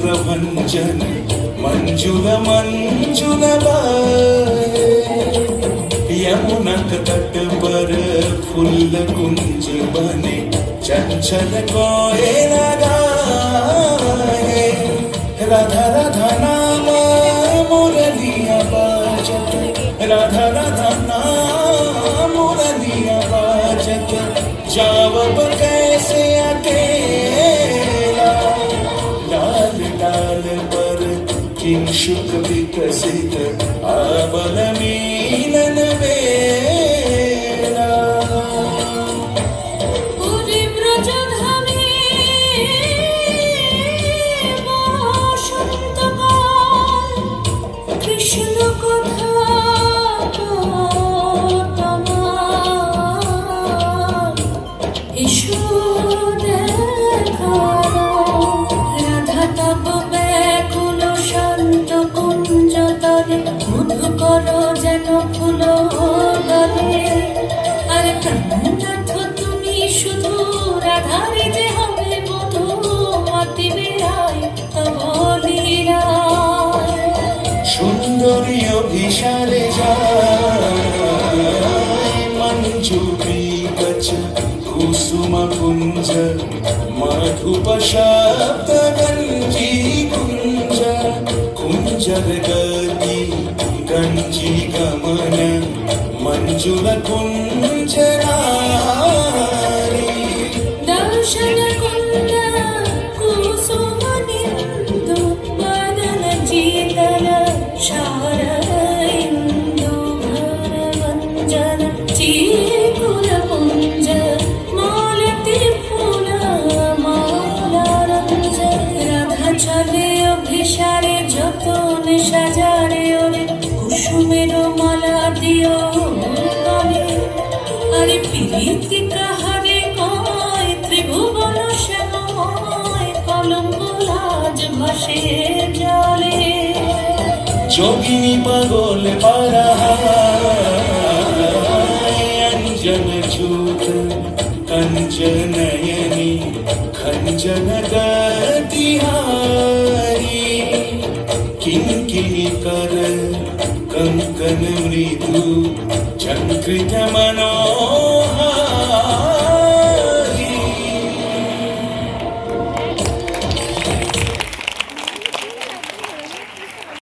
प्रभंजन मंजुल मंजुल यमुनक तट पर फूल कुंज बने चंचल कोयल गाए राधा राधा नाम मुरलिया बाजत राधा राधा नाम मुरलिया बाजत जावब कैसे अकेला डाल डाल पर किंशुक विकसित आबल मीलन बेला पूरी ब्रजधामे बसन्तकाल कृष्ण कथा তোমার এসো দেখা রাধা তব ব্যাকুল শান্ত কুঞ্জ তরে মধু করো যেন ফুল গলে আর প্রাণনাথ তুমি শুধু রাধারে যে হবে বধূ মতি বিরায় তব লীলা সুন্দরী অভিসারে যায় মঞ্জু বিকচ কুসুম কুঞ্জ মধুপ শব্দ গঞ্জি কুঞ্জ কুঞ্জর গতি গঞ্জি গমন মঞ্জুল কুঞ্জ নারী দর্শন কুন্দ কুসুম নিন্দু বদন জীতল শারইন্দু ভরভঞ্জন চিকুল পুঞ্জ মালতি ফুল মালারঞ্জ রাধা চলে অভিসারে যতনে সাজারে ওরে কুসুমের মালা দিও গলে আরে প্রীতি কাহারে কয় ত্রিভুবন শ্যামময় কলঙ্ক লাজ ভাসে জলে যোগিনী পাগল পারা अंजन छूत कंचनयनी खंजन गतिहारी किंकिनी कर कंकन मृदु चंकृत मनोहर